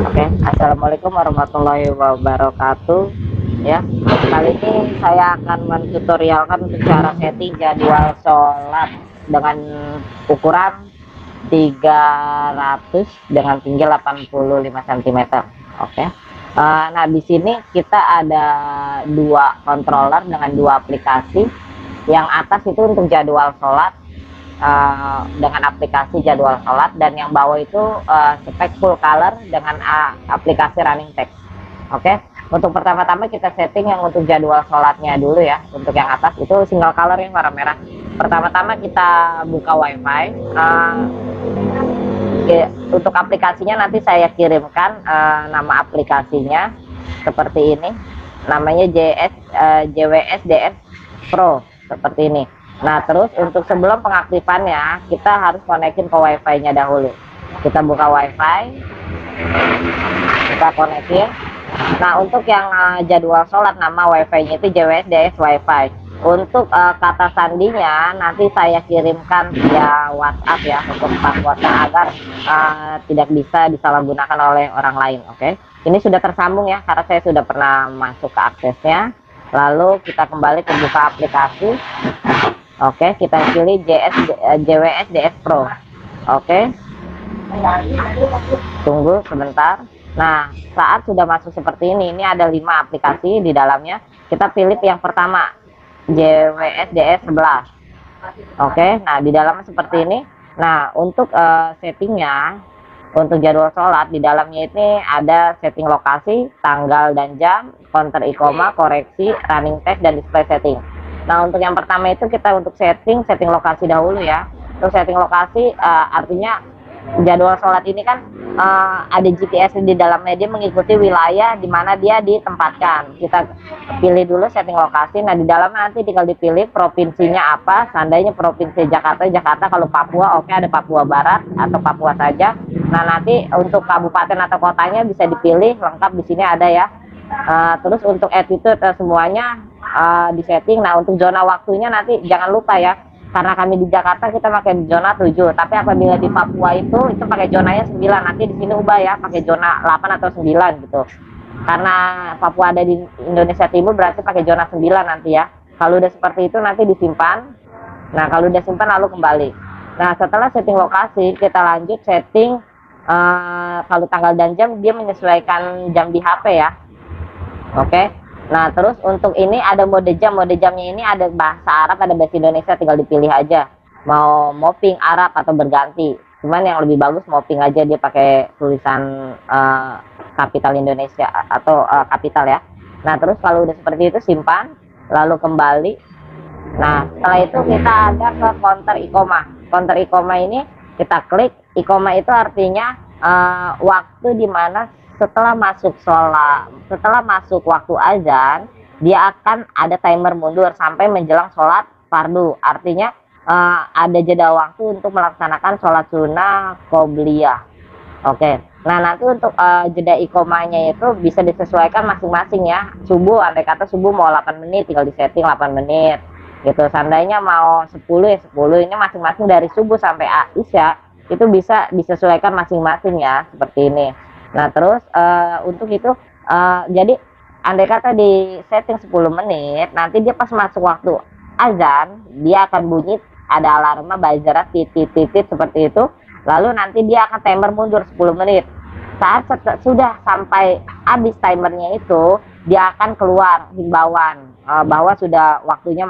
Oke, assalamualaikum warahmatullahi wabarakatuh. Ya, kali ini saya akan mentutorialkan untuk cara setting jadwal sholat dengan ukuran 300 dengan tinggi 85 cm. Oke. Nah, di sini kita ada dua controller dengan dua aplikasi. Yang atas itu untuk jadwal sholat, dengan aplikasi jadwal sholat, dan yang bawah itu spek full color dengan aplikasi running text. Oke, untuk pertama-tama kita setting yang untuk jadwal sholatnya dulu ya. Untuk yang atas itu single color yang warna merah. Pertama-tama kita buka wifi. Untuk aplikasinya nanti saya kirimkan nama aplikasinya seperti ini, namanya JWS DS Pro seperti ini. Nah, terus untuk sebelum pengaktifannya kita harus konekin ke wifi-nya dahulu. Kita buka wifi, kita konekin. Nah, untuk yang jadwal sholat, nama wifi-nya itu JWSDS Wifi. Untuk kata sandinya nanti saya kirimkan via WhatsApp ya, untuk passwordnya agar tidak bisa disalahgunakan oleh orang lain. Oke, ini sudah tersambung ya, karena saya sudah pernah masuk ke aksesnya. Lalu kita kembali ke buka aplikasi. Oke, kita pilih JWSDS Pro. Oke, tunggu sebentar. Nah, saat sudah masuk seperti ini ada 5 aplikasi di dalamnya. Kita pilih yang pertama, JWSDS 11. Oke, nah di dalamnya seperti ini. Nah, untuk settingnya, untuk jadwal sholat di dalamnya ini ada setting lokasi, tanggal dan jam, counter iqomah, koreksi, running text, dan display setting. Nah, untuk yang pertama itu kita untuk setting lokasi dahulu ya. Untuk setting lokasi artinya jadwal sholat ini kan ada GPS di dalamnya, dia mengikuti wilayah di mana dia ditempatkan. Kita pilih dulu setting lokasi. Nah, di dalam nanti tinggal dipilih provinsinya apa. Seandainya provinsi Jakarta. Kalau Papua, oke, ada Papua Barat atau Papua saja. Nah, nanti untuk kabupaten atau kotanya bisa dipilih lengkap, di sini ada ya. Terus untuk attitude semuanya disetting. Nah, untuk zona waktunya nanti jangan lupa ya, karena kami di Jakarta kita pakai zona 7, tapi apabila di Papua itu pakai zonanya 9. Nanti di sini ubah ya, pakai zona 8 atau 9 gitu. Karena Papua ada di Indonesia Timur, berarti pakai zona 9 nanti ya. Kalau udah seperti itu nanti disimpan. Nah, kalau udah simpan lalu kembali. Nah, setelah setting lokasi, kita lanjut setting kalau tanggal dan jam, dia menyesuaikan jam di HP ya. Oke. Nah, terus untuk ini ada mode jam. Mode jamnya ini ada bahasa Arab, ada bahasa Indonesia, tinggal dipilih aja. Mau mopping, Arab, atau berganti. Cuman yang lebih bagus mopping aja, dia pakai tulisan kapital Indonesia atau kapital ya. Nah, terus kalau udah seperti itu simpan, lalu kembali. Nah, setelah itu kita ada ke counter iqomah. Counter iqomah ini kita klik. Iqomah itu artinya waktu dimana setelah masuk sholat, setelah masuk waktu azan, dia akan ada timer mundur sampai menjelang sholat fardu. Artinya ada jeda waktu untuk melaksanakan sholat sunnah qobliyah. Oke. Nah, nanti untuk jeda iqomahnya itu bisa disesuaikan masing-masing ya. Subuh, andai kata subuh mau 8 menit, tinggal disetting 8 menit. Gitu. Seandainya mau 10 ya 10. Ini masing-masing dari subuh sampai isya itu bisa disesuaikan masing-masing ya, seperti ini. Nah, terus untuk itu jadi andai kata di setting 10 menit, nanti dia pas masuk waktu azan, dia akan bunyi ada alarmnya buzzer titit seperti itu. Lalu nanti dia akan timer mundur 10 menit. Saat sudah sampai habis timernya itu, dia akan keluar himbauan bahwa sudah waktunya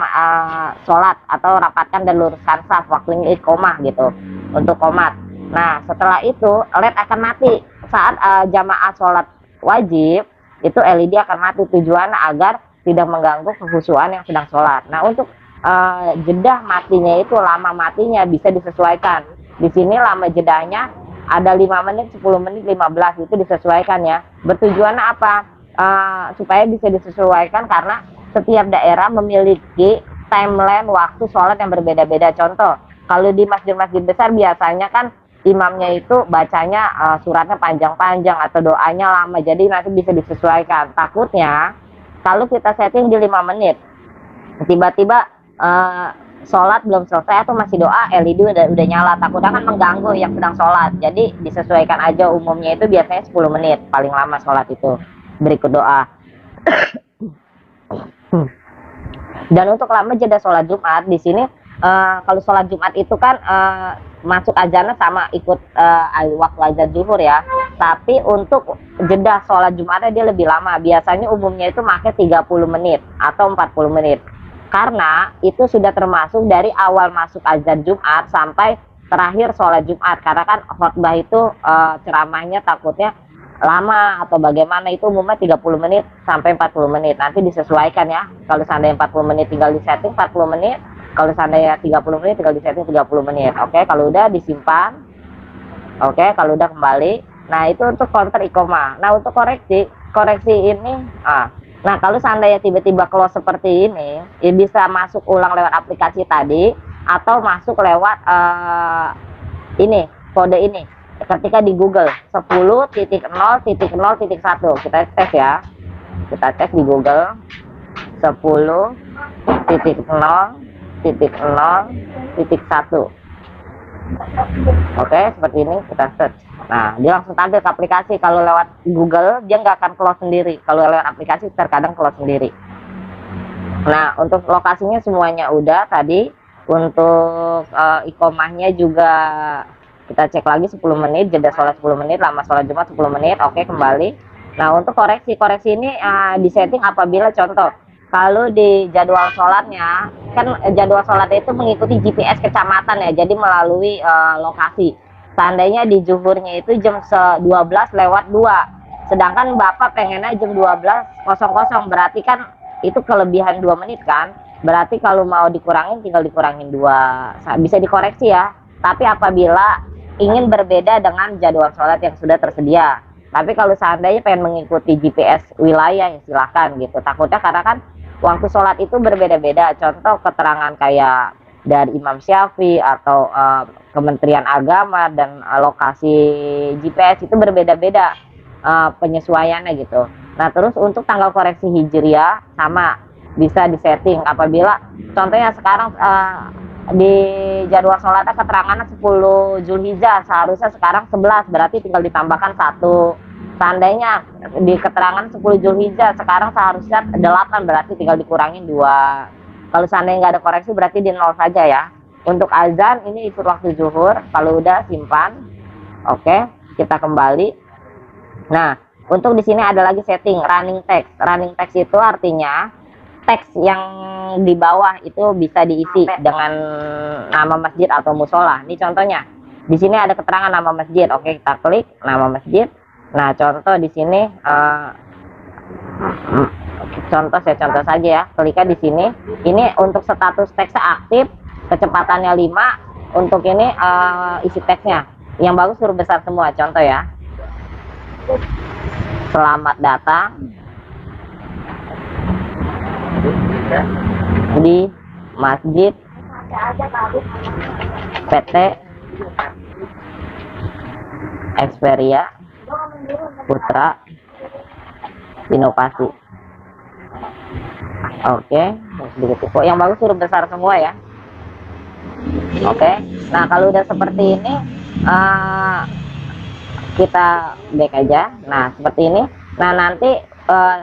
sholat atau rapatkan dan luruskan saf, waktunya iqomah gitu, untuk qomat. Nah, setelah itu LED akan mati. Saat jamaah sholat wajib, itu LED akan mati, tujuannya agar tidak mengganggu kekhusyuan yang sedang sholat. Nah, untuk jeda matinya itu, lama matinya bisa disesuaikan. Di sini lama jedanya ada 5 menit, 10 menit, 15, itu disesuaikan ya. Bertujuannya apa? Supaya bisa disesuaikan karena setiap daerah memiliki timeline waktu sholat yang berbeda-beda. Contoh, kalau di masjid-masjid besar biasanya kan imamnya itu bacanya suratnya panjang-panjang atau doanya lama, jadi nanti bisa disesuaikan. Takutnya kalau kita setting di 5 menit, tiba-tiba sholat belum selesai atau masih doa, LED udah nyala, takutnya kan mengganggu yang sedang sholat. Jadi disesuaikan aja, umumnya itu biasanya 10 menit paling lama sholat itu berikut doa. Dan untuk lama jeda sholat Jumat di sini, kalau sholat Jumat itu kan masuk azannya sama ikut waktu azan zuhur ya. Tapi untuk jeda sholat Jumatnya dia lebih lama. Biasanya umumnya itu pakai 30 menit atau 40 menit. Karena itu sudah termasuk dari awal masuk azan Jumat sampai terakhir sholat Jumat. Karena kan khotbah itu ceramahnya takutnya lama atau bagaimana, itu umumnya 30 menit sampai 40 menit. Nanti disesuaikan ya. Kalau seandainya 40 menit tinggal disetting 40 menit. Kalau seandainya 30 menit tinggal disetting 30 menit. Oke, kalau udah disimpan. Oke, kalau udah kembali. Nah, itu untuk counter iqomah. Nah, untuk koreksi ini nah, kalau seandainya tiba-tiba close seperti ini, ya bisa masuk ulang lewat aplikasi tadi atau masuk lewat ini, kode ini. Ketika di Google 10.0.0.1 kita tes ya, kita tes di Google 10.0.0.1. Oke, seperti ini kita search. Nah, dia langsung tampil ke aplikasi. Kalau lewat Google dia nggak akan close sendiri, kalau lewat aplikasi terkadang close sendiri. Nah, untuk lokasinya semuanya udah tadi. Untuk iqomahnya juga kita cek lagi 10 menit, jeda sholat 10 menit, lama sholat Jumat 10 menit. Oke, kembali. Nah, untuk koreksi ini disetting apabila contoh kalau di jadwal sholatnya kan jadwal sholat itu mengikuti GPS kecamatan ya, jadi melalui lokasi. Seandainya di zuhurnya itu jam 12 lewat 2, sedangkan Bapak pengennya jam 12.00, berarti kan itu kelebihan 2 menit kan. Berarti kalau mau dikurangin tinggal dikurangin 2, bisa dikoreksi ya. Tapi apabila ingin berbeda dengan jadwal sholat yang sudah tersedia. Tapi kalau seandainya pengen mengikuti GPS wilayah ya silahkan gitu. Takutnya karena kan waktu sholat itu berbeda-beda. Contoh keterangan kayak dari Imam Syafi'i atau Kementerian Agama dan lokasi GPS itu berbeda-beda penyesuaiannya gitu. Nah, terus untuk tanggal koreksi Hijriah sama bisa disetting apabila contohnya sekarang di jadwal sholatnya keterangannya 10 Zulhijjah, seharusnya sekarang 11, berarti tinggal ditambahkan 1. Seandainya di keterangan 10 Zulhijjah sekarang seharusnya 8, berarti tinggal dikurangin 2. Kalau seandainya nggak ada koreksi berarti di 0 saja ya. Untuk azan ini ikut waktu zuhur. Kalau udah simpan. Oke, kita kembali. Nah, untuk di sini ada lagi setting running text. Running text itu artinya teks yang di bawah itu bisa diisi dengan nama masjid atau musola. Ini contohnya. Di sini ada keterangan nama masjid. Oke, kita klik nama masjid. Nah, contoh di sini saya contoh saja ya. Kliknya di sini. Ini untuk status teksnya aktif, kecepatannya 5. Untuk ini isi teksnya. Yang bagus huruf besar semua. Contoh ya. Selamat datang di Masjid PT Xperia Putra Inovasi. Oke, sedikit kok yang bagus huruf besar semua ya. Oke, nah kalau udah seperti ini kita back aja. Nah, seperti ini. Nah, nanti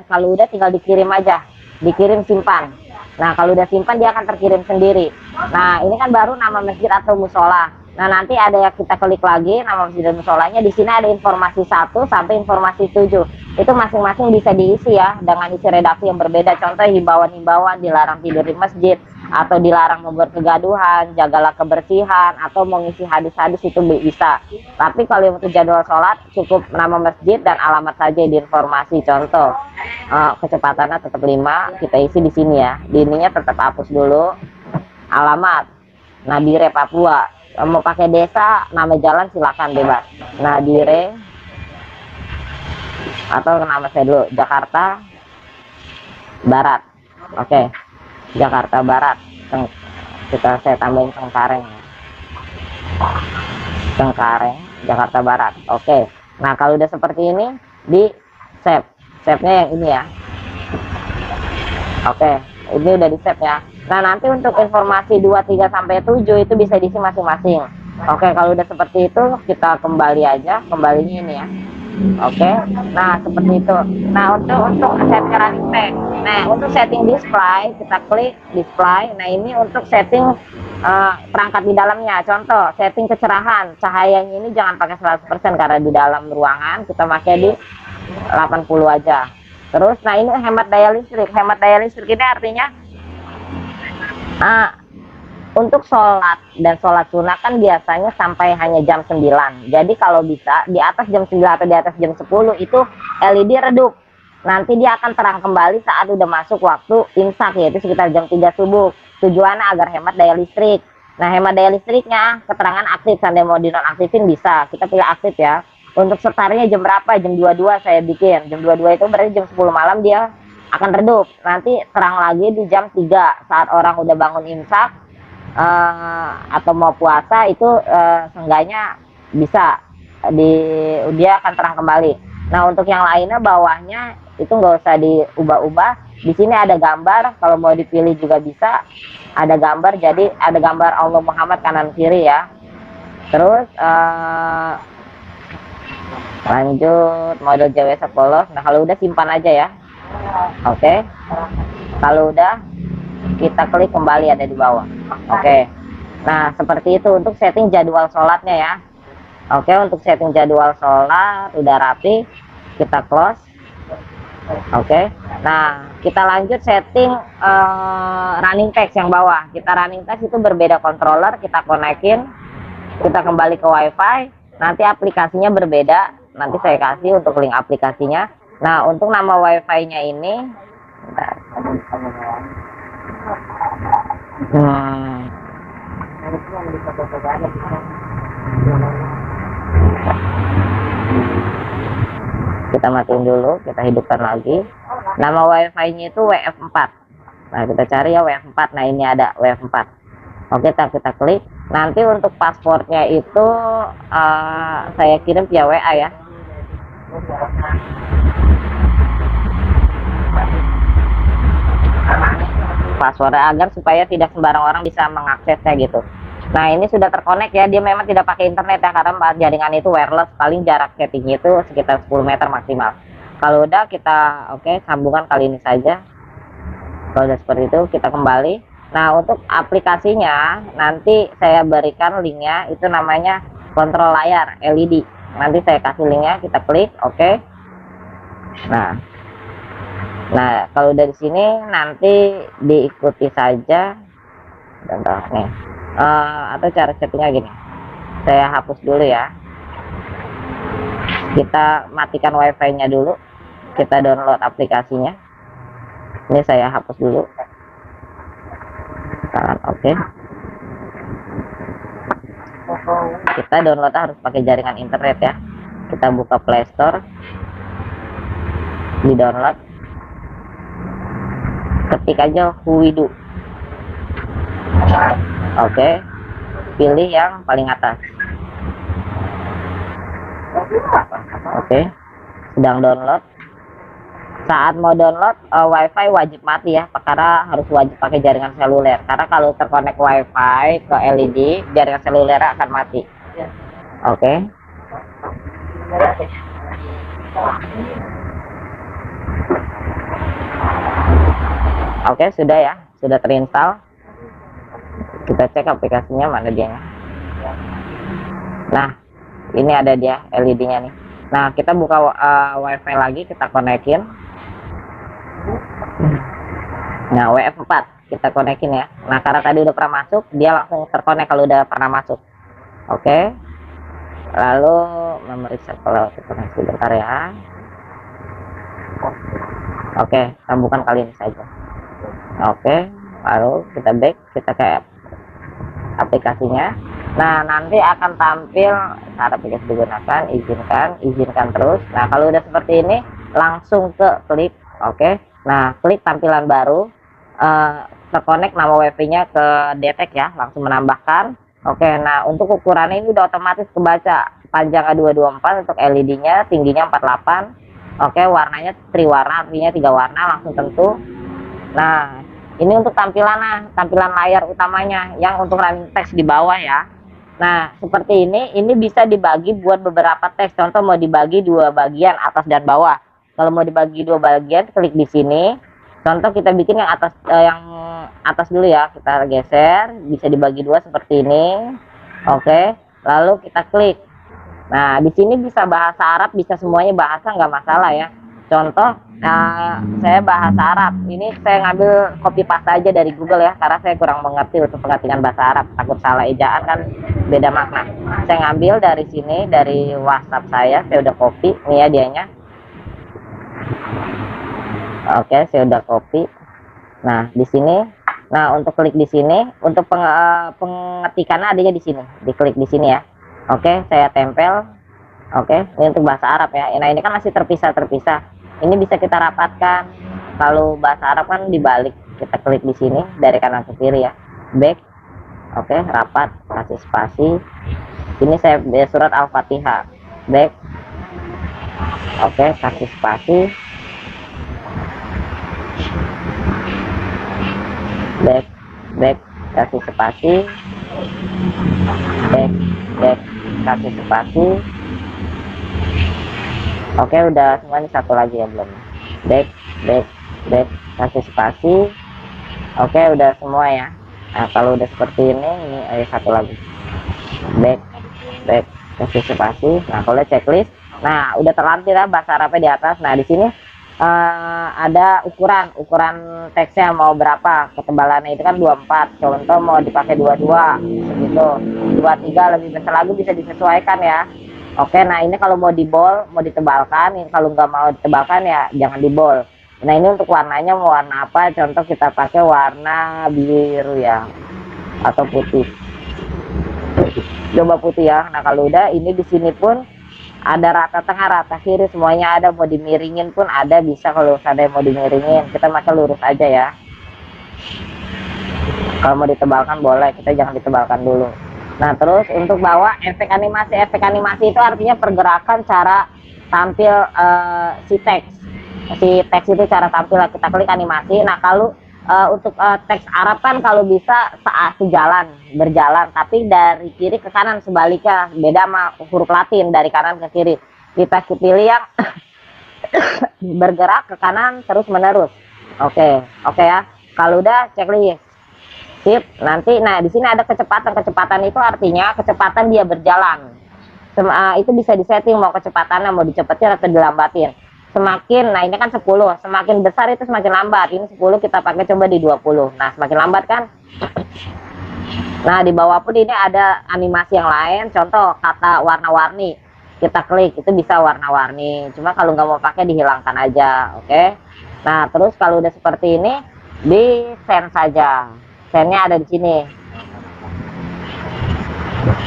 kalau udah tinggal dikirim aja, dikirim simpan. Nah, kalau udah simpan dia akan terkirim sendiri. Nah, ini kan baru nama masjid atau musola. Nah, nanti ada yang kita klik lagi nama masjid dan musolanya. Di sini ada informasi 1 sampai informasi 7. Itu masing-masing bisa diisi ya dengan isi redaksi yang berbeda. Contoh himbauan-himbauan, dilarang tidur di masjid atau dilarang membuat kegaduhan, jagalah kebersihan, atau mengisi hadis-hadis itu bisa. Tapi kalau untuk jadwal sholat cukup nama masjid dan alamat saja di informasi. Contoh kecepatannya tetap 5, kita isi di sini ya. Di ininya tetap hapus dulu. Alamat Nabire Papua. Mau pakai desa, nama jalan silakan bebas. Nabire atau nama saya dulu Jakarta Barat. Oke. Jakarta Barat. Saya tambahin Cengkareng Jakarta Barat. Oke. Nah, kalau udah seperti ini di save nya yang ini ya. Oke, ini udah di save ya. Nah, nanti untuk informasi 2, 3 sampai 7 itu bisa diisi masing-masing. Oke, kalau udah seperti itu kita kembali aja, kembalinya ini ya. Oke, nah seperti itu. Nah, untuk setting running text. Nah, untuk setting display kita klik display. Nah, ini untuk setting perangkat di dalamnya. Contoh, setting kecerahan cahayanya ini jangan pakai 100% karena di dalam ruangan kita pakai di 80 aja. Terus, nah ini hemat daya listrik. Hemat daya listrik ini artinya untuk sholat dan sholat sunat kan biasanya sampai hanya jam 9. Jadi kalau bisa di atas jam 9 atau di atas jam 10 itu LED redup. Nanti dia akan terang kembali saat udah masuk waktu imsak, yaitu sekitar jam 3 subuh. Tujuannya agar hemat daya listrik. Nah, hemat daya listriknya keterangan aktif. Sampai mau dinonaktifin bisa. Kita pilih aktif ya. Untuk setarnya jam berapa? Jam 22 saya bikin. Jam 22 itu berarti jam 10 malam dia akan redup. Nanti terang lagi di jam 3 saat orang udah bangun imsak atau mau puasa itu seenggaknya bisa dia akan terang kembali. Nah, untuk yang lainnya bawahnya itu nggak usah diubah-ubah. Di sini ada gambar, kalau mau dipilih juga bisa. Ada gambar, jadi ada gambar Allah Muhammad kanan kiri ya. Terus lanjut mode JWS polos. Nah, kalau udah simpan aja ya. Oke. Kalau udah kita klik kembali ada di bawah. Oke. Nah, seperti itu untuk setting jadwal sholatnya ya. Oke, untuk setting jadwal sholat udah rapi, kita close. Oke. Nah, kita lanjut setting running text yang bawah. Kita running text itu berbeda controller, kita konekin, kita kembali ke WiFi. Nanti aplikasinya berbeda. Nanti saya kasih untuk link aplikasinya. Nah, untuk nama WiFi-nya ini kita matiin dulu, kita hidupkan lagi. Nama WiFi-nya itu WF4. Nah, kita cari ya WF4. Nah, ini ada WF4. Oke, kita klik. Nanti untuk passwordnya itu saya kirim via WA ya. Passwordnya agar supaya tidak sembarang orang bisa mengaksesnya gitu. Nah, ini sudah terkonek ya, dia memang tidak pakai internet ya, karena jaringan itu wireless, paling jarak settingnya itu sekitar 10 meter maksimal. Kalau udah kita sambungan kali ini saja. Kalau udah seperti itu kita kembali. Nah, untuk aplikasinya nanti saya berikan linknya, itu namanya kontrol layar LED. Nanti saya kasih linknya, kita klik oke. Nah, kalau dari sini nanti diikuti saja. Bentar nih. Atau cara settingnya gini. Saya hapus dulu ya. Kita matikan WiFi-nya dulu. Kita download aplikasinya. Ini saya hapus dulu. Oke. Kita download harus pakai jaringan internet ya. Kita buka Play Store. Di download. Ketik aja Huwidu. Oke. Pilih yang paling atas. Oke. Sedang download. Saat mau download WiFi wajib mati ya, karena harus wajib pakai jaringan seluler. Karena kalau terkonek WiFi ke LED, jaringan seluler akan mati. Oke. Oke, sudah ya, sudah terinstall. Kita cek aplikasinya mana dia. Nah, ini ada dia LED-nya nih. Nah, kita buka WiFi lagi, kita konekin. Nah, WF4 kita konekin ya. Nah, karena tadi udah pernah masuk, dia langsung terkonek kalau udah pernah masuk. Oke. Lalu memory circle kita koneksi sebentar ya. Oke, sambungkan kali ini saja. Oke, lalu kita back, kita ke aplikasinya. Nah, nanti akan tampil saat aplikasi digunakan, izinkan terus. Nah, kalau udah seperti ini, langsung ke klik. Oke. Nah, klik tampilan baru, terkonek nama WiFi-nya ke detect ya, langsung menambahkan. Oke, nah untuk ukurannya ini udah otomatis kebaca. Panjangnya 224 untuk LED-nya, tingginya 48. Oke, warnanya triwarna, artinya 3 warna, langsung tentu. Nah, ini untuk tampilan layar utamanya yang untuk running text di bawah ya. Nah, seperti ini bisa dibagi buat beberapa teks. Contoh mau dibagi dua bagian, atas dan bawah. Kalau mau dibagi dua bagian, klik di sini. Contoh kita bikin yang atas dulu ya. Kita geser, bisa dibagi dua seperti ini. Oke, lalu kita klik. Nah, di sini bisa bahasa Arab, bisa semuanya bahasa, nggak masalah ya. Contoh, saya bahasa Arab. Ini saya ngambil copy paste aja dari Google ya, karena saya kurang mengerti untuk pengertian bahasa Arab. Takut salah ejaan kan beda makna. Saya ngambil dari sini, dari WhatsApp saya udah copy. Nih ya dianya. Oke, saya udah copy. Nah, di sini. Nah, untuk klik di sini, untuk pengetikannya adanya di sini. Diklik di sini ya. Oke, saya tempel. Oke, ini untuk bahasa Arab ya. Nah, ini kan masih terpisah. Ini bisa kita rapatkan. Kalau bahasa Arab kan dibalik. Kita klik di sini dari kanan ke kiri ya. Back. Oke, rapat, kasih spasi. Ini saya surat Al-Fatihah. Back. Oke, kasih spasi. Back, kasih spasi. Back, kasih spasi. Oke, udah semua. Ini satu lagi ya belum. Back, kasih spasi. Oke, udah semua ya. Nah, kalau udah seperti ini satu lagi. Back, kasih spasi. Nah, kalau udah checklist, nah udah terlampir ya bahasa Arabnya di atas. Nah, di sini ada ukuran teksnya mau berapa, ketebalannya itu kan 24. Contoh mau dipakai 22 gitu, 23 lebih besar lagi bisa disesuaikan ya. Oke, nah ini kalau mau dibol, mau ditebalkan. Ini kalau nggak mau ditebalkan ya jangan dibol. Nah, ini untuk warnanya mau warna apa? Contoh kita pakai warna biru ya, atau putih. Coba putih ya. Nah, kalau udah ini di sini pun ada rata tengah, rata kiri, semuanya ada. Mau dimiringin pun ada, bisa. Kalau ada yang mau dimiringin, kita pakai lurus aja ya. Kalau mau ditebalkan boleh, kita jangan ditebalkan dulu. Nah, terus untuk bawah efek animasi itu artinya pergerakan cara tampil si teks itu cara tampil. Kita klik animasi. Nah, kalau untuk teks Arab kan kalau bisa berjalan, tapi dari kiri ke kanan, sebaliknya beda sama huruf Latin dari kanan ke kiri. Kita pilih yang bergerak ke kanan terus menerus. Oke ya. Kalau udah checklist. Sip. Nanti nah di sini ada kecepatan itu artinya kecepatan dia berjalan. Itu bisa disetting mau kecepatannya mau dicepetin atau dilambatin. Semakin, nah ini kan 10, semakin besar itu semakin lambat. Ini 10, kita pakai coba di 20. Nah, semakin lambat kan. Nah, di bawah pun ini ada animasi yang lain. Contoh kata warna-warni, kita klik itu bisa warna-warni. Cuma kalau nggak mau pakai dihilangkan aja. Oke. Nah, terus kalau udah seperti ini di send saja. Sendnya ada di sini,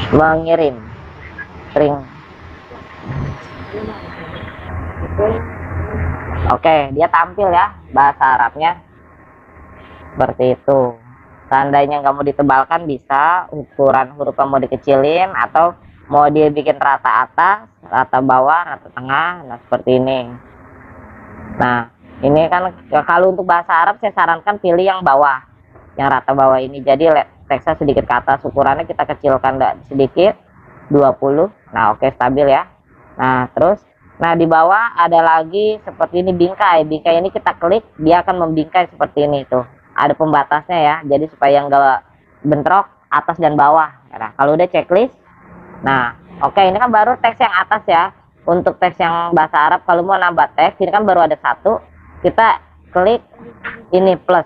mengirim string. Oke, dia tampil ya bahasa Arabnya seperti itu. Seandainya nggak mau ditebalkan bisa ukuran hurufnya mau dikecilin atau mau dia bikin rata atas, rata bawah, rata tengah. Nah, seperti ini. Nah, ini kan kalau untuk bahasa Arab saya sarankan pilih yang bawah, yang rata bawah ini. Jadi teksnya sedikit ke atas, ukurannya kita kecilkan sedikit 20. Nah, oke, stabil ya. Nah, terus nah di bawah ada lagi seperti ini bingkai ini kita klik, dia akan membingkai seperti ini tuh. Ada pembatasnya ya, jadi supaya nggak bentrok atas dan bawah. Nah, kalau udah checklist, nah oke, ini kan baru teks yang atas ya. Untuk teks yang bahasa Arab kalau mau nambah teks, ini kan baru ada satu, kita klik ini plus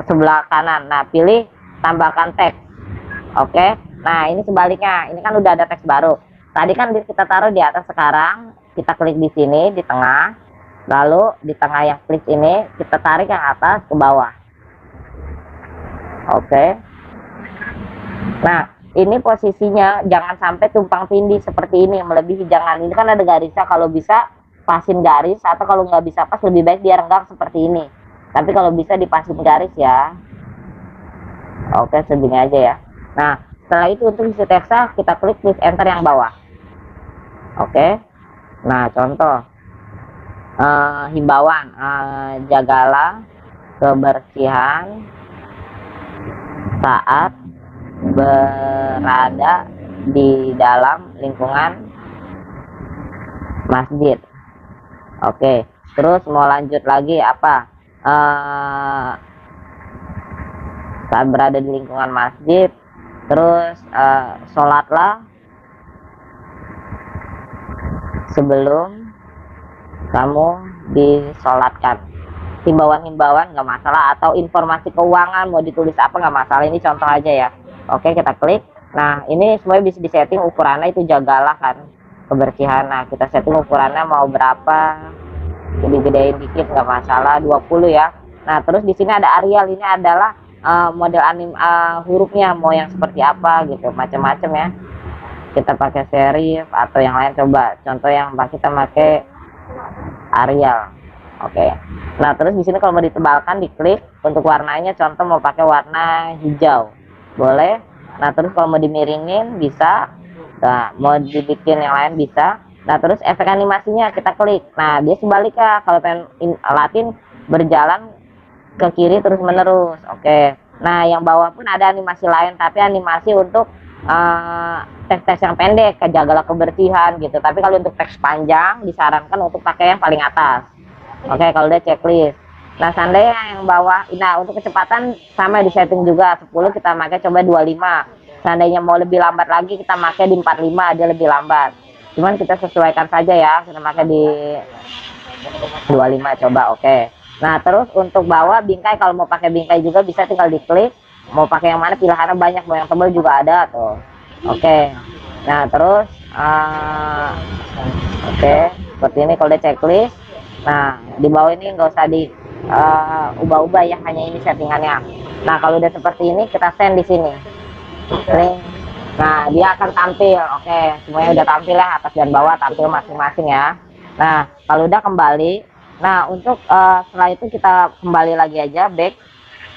sebelah kanan. Nah, pilih tambahkan teks. Oke, nah ini sebaliknya, ini kan udah ada teks baru. Tadi kan kita taruh di atas, sekarang kita klik di sini di tengah, lalu di tengah yang klik ini kita tarik yang atas ke bawah. Oke. Nah, ini posisinya jangan sampai tumpang tindih seperti ini, melebihi jangan. Ini kan ada garisnya, kalau bisa pasin garis, atau kalau nggak bisa pas lebih baik dia renggang seperti ini. Tapi kalau bisa dipasin garis ya. Oke, segini aja ya. Nah, setelah itu untuk isi teksnya kita klik enter yang bawah. Oke, nah contoh himbauan, jagalah kebersihan saat berada di dalam lingkungan masjid. Oke, terus mau lanjut lagi apa? Saat berada di lingkungan masjid, terus sholatlah sebelum kamu disolatkan. Himbauan-himbauan nggak masalah, atau informasi keuangan mau ditulis apa nggak masalah, ini contoh aja ya. Oke, kita klik. Nah, ini semuanya bisa disetting ukurannya, itu jagalah kan kebersihan. Nah, kita setting ukurannya mau berapa, digedein dikit nggak masalah, 20 ya. Nah, terus di sini ada Arial, ini adalah model hurufnya mau yang seperti apa gitu, macam-macam ya. Kita pakai serif atau yang lain, coba contoh yang kita pakai Arial. Oke. Nah, terus di sini kalau mau ditebalkan diklik untuk warnanya, contoh mau pakai warna hijau boleh. Nah, terus kalau mau dimiringin bisa. Nah, mau dibikin yang lain bisa. Nah, terus efek animasinya kita klik. Nah, dia sebaliknya, kalau pengen latin berjalan ke kiri terus menerus. Oke. Nah, yang bawah pun ada animasi lain, tapi animasi untuk teks-teks yang pendek, kayak jagalah kebersihan gitu. Tapi kalau untuk teks panjang disarankan untuk pakai yang paling atas. Oke, kalau udah checklist. Nah, seandainya yang bawah, nah untuk kecepatan sama di setting juga 10, kita pakai coba 25. Seandainya mau lebih lambat lagi kita pakai di 45, dia lebih lambat. Cuman kita sesuaikan saja ya, kita pakai di 25 coba. Oke. Nah, terus untuk bawah bingkai, kalau mau pakai bingkai juga bisa, tinggal diklik. Mau pakai yang mana pilihannya banyak, mau yang tebal juga ada tuh. Oke. Nah, terus oke, seperti ini kalau udah checklist. Nah, di bawah ini nggak usah di ubah-ubah ya, hanya ini settingannya. Nah, kalau udah seperti ini kita send di sini. Nah, dia akan tampil. Oke, semuanya udah tampil ya, atas dan bawah tampil masing-masing ya. Nah, kalau udah kembali. Nah, untuk setelah itu kita kembali lagi aja back.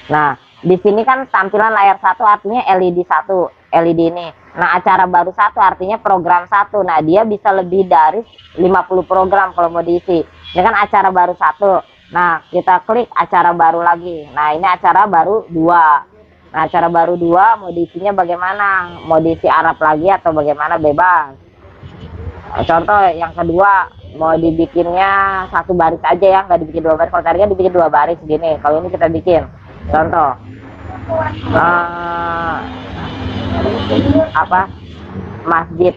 Nah, di sini kan tampilan layar 1 artinya LED 1, LED ini. Nah, acara baru 1 artinya program 1. Nah, dia bisa lebih dari 50 program kalau mau diisi. Ini kan acara baru 1. Nah, kita klik acara baru lagi. Nah, ini acara baru 2. Nah, acara baru 2 mau diisinya bagaimana? Mau diisi Arab lagi atau bagaimana, bebas. Contoh yang kedua mau dibikinnya 1 baris aja ya, nggak dibikin 2 baris. Kalau tadi kan dibikin 2 baris gini. Kalau ini kita bikin contoh apa, masjid,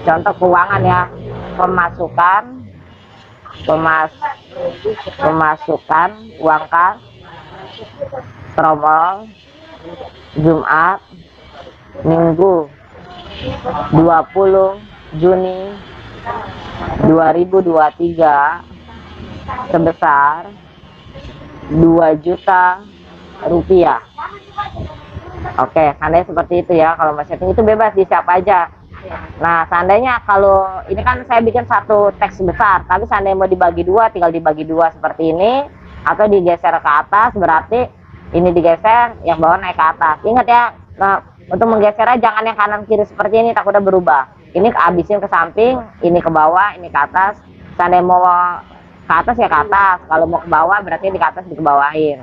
contoh keuangan ya, pemasukan uang kas tromol Jumat Minggu 20 Juni 2023 sebesar 2 juta rupiah. Oke, seandainya seperti itu ya. Kalau mau setting itu bebas di siapa aja. Nah, seandainya kalau ini kan saya bikin satu teks besar, tapi seandainya mau dibagi 2, tinggal dibagi 2 seperti ini, atau digeser ke atas, berarti ini digeser, yang bawah naik ke atas. Ingat ya, nah, untuk menggesernya jangan yang kanan kiri seperti ini, takutnya berubah. Ini habisin ke samping, ini ke bawah, ini ke atas. Seandainya mau ke atas ya ke atas, kalau mau ke bawah berarti di ke atas dikebawahin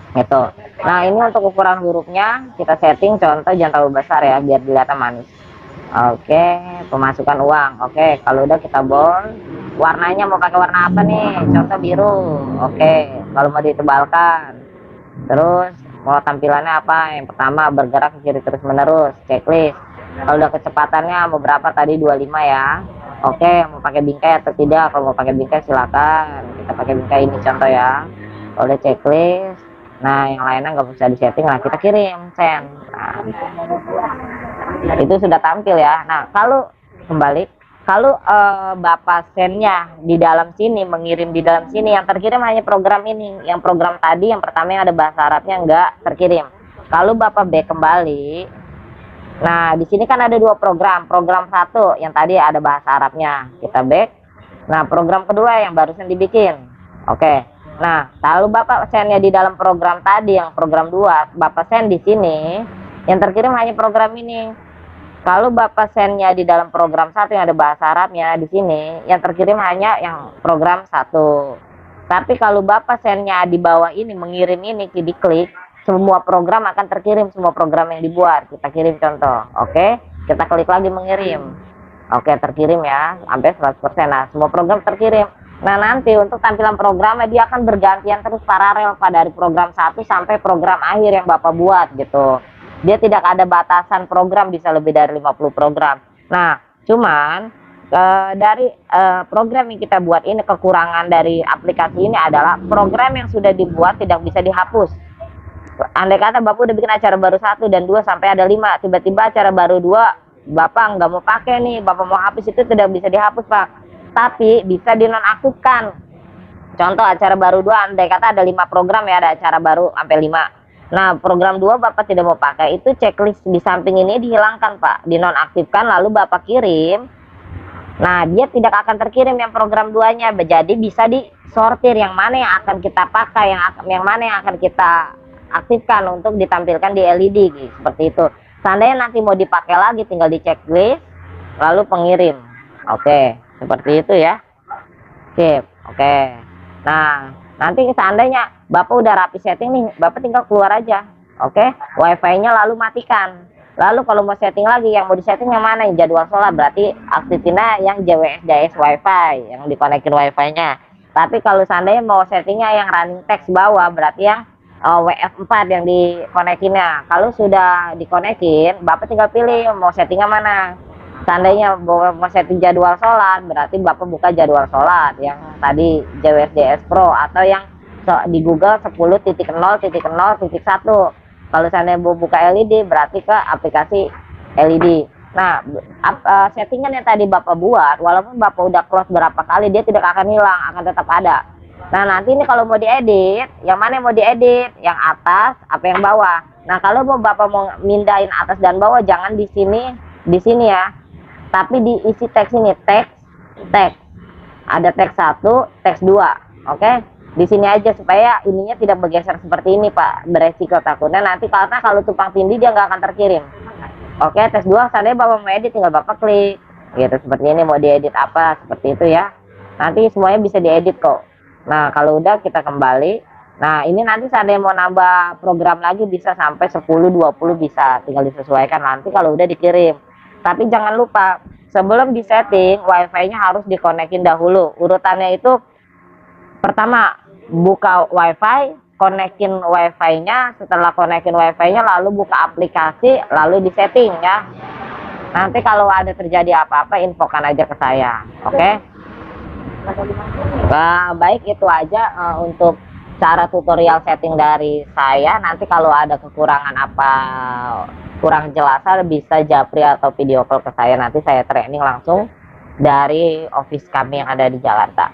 gitu. Nah, ini untuk ukuran hurufnya kita setting, contoh jangan terlalu besar ya, biar dilihatnya manis. Oke, pemasukan uang. Oke, kalau udah kita bold. Warnanya mau pakai warna apa nih? Contoh biru. Oke, kalau mau ditebalkan. Terus mau tampilannya apa? Yang pertama bergerak ke kiri terus menerus, checklist. Kalau udah kecepatannya mau berapa tadi, 25 ya. Oke, mau pakai bingkai atau tidak? Kalau mau pakai bingkai silakan. Kita pakai bingkai ini contoh ya. Kalau udah checklist. Nah, yang lainnya nggak bisa disetting. Nah, kita kirim send. Nah, itu sudah tampil ya. Nah, kalau kembali, kalau Bapak sendnya di dalam sini, mengirim di dalam sini, yang terkirim hanya program ini. Yang program tadi yang pertama yang ada bahasa Arabnya nggak terkirim. Kalau Bapak back kembali, nah di sini kan ada 2 program. Program 1 yang tadi ada bahasa Arabnya, kita back. Nah, program kedua yang barusan dibikin. Oke. Nah, kalau Bapak sendnya di dalam program tadi yang program 2, Bapak send di sini, yang terkirim hanya program ini. Kalau Bapak sendnya di dalam program 1 yang ada bahasa Arabnya di sini, yang terkirim hanya yang program 1. Tapi kalau Bapak sendnya di bawah ini, mengirim ini, diklik, semua program akan terkirim, semua program yang dibuat. Kita kirim contoh, oke? Kita klik lagi mengirim. Oke, terkirim ya, sampai 100%. Nah, semua program terkirim. Nah, nanti untuk tampilan programnya, dia akan bergantian terus paralel pada dari program 1 sampai program akhir yang Bapak buat gitu. Dia tidak ada batasan program, bisa lebih dari 50 program. Nah, cuman dari program yang kita buat ini, kekurangan dari aplikasi ini adalah program yang sudah dibuat tidak bisa dihapus. Andai kata Bapak udah bikin acara baru 1 dan 2 sampai ada 5, tiba-tiba acara baru 2 Bapak nggak mau pakai nih, Bapak mau hapus, itu tidak bisa dihapus Pak, tapi bisa dinonaktifkan. Contoh acara baru 2, andai kata ada 5 program ya, ada acara baru sampai 5. Nah, program 2 Bapak tidak mau pakai, itu checklist di samping ini dihilangkan Pak, dinonaktifkan, lalu Bapak kirim. Nah, dia tidak akan terkirim yang program 2-nya, jadi bisa disortir yang mana yang akan kita pakai, yang mana yang akan kita aktifkan untuk ditampilkan di LED gitu, seperti itu. Seandainya nanti mau dipakai lagi, tinggal di checklist, lalu pengirim. Oke, seperti itu ya. Oke. Nah, nanti seandainya Bapak udah rapi setting nih, Bapak tinggal keluar aja. Oke, WiFi-nya lalu matikan. Lalu kalau mau setting lagi, yang mau disetting yang mana? Yang jadwal sholat, berarti aktifnya yang JWS WiFi, yang dikonekin WiFi-nya. Tapi kalau seandainya mau settingnya yang running text bawah, berarti yang WF4 yang dikonekinnya. Kalau sudah dikonekin, Bapak tinggal pilih mau settingnya mana. Seandainya mau setting jadwal sholat, berarti Bapak buka jadwal sholat yang tadi JWS Pro, atau yang di Google 10.0.0.1. Kalau seandainya mau buka LED, berarti ke aplikasi LED. Nah, settingan yang tadi Bapak buat, walaupun Bapak udah close berapa kali, dia tidak akan hilang, akan tetap ada. Nah, nanti ini kalau mau diedit, yang mana yang mau diedit? Yang atas apa yang bawah? Nah, kalau Bapak mau mindahin atas dan bawah, jangan di sini ya. Tapi diisi teks ini, teks. Ada teks 1, teks 2. Oke? Di sini aja supaya ininya tidak bergeser seperti ini Pak, beresiko takutnya nanti karena kalau tumpang tindih dia nggak akan terkirim. Oke, teks 2, seandainya Bapak mau edit, tinggal Bapak klik gitu, seperti ini. Mau diedit apa, seperti itu ya, nanti semuanya bisa diedit kok. Nah, kalau udah kita kembali. Nah, ini nanti seandainya mau nambah program lagi bisa sampai 10-20 bisa, tinggal disesuaikan nanti kalau udah dikirim. Tapi jangan lupa sebelum disetting, WiFi-nya harus dikonekin dahulu. Urutannya itu pertama buka WiFi, konekin WiFi-nya, setelah konekin WiFi-nya lalu buka aplikasi, lalu disetting ya. Nanti kalau ada terjadi apa-apa, infokan aja ke saya. Oke? Nah, baik, itu aja untuk cara tutorial setting dari saya. Nanti kalau ada kekurangan apa, kurang jelasan, bisa japri atau video call ke saya. Nanti saya training langsung dari office kami yang ada di Jakarta.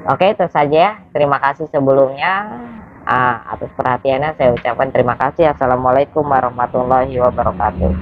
Oke, itu saja ya. Terima kasih sebelumnya atas perhatiannya. Saya ucapkan terima kasih. Assalamualaikum warahmatullahi wabarakatuh.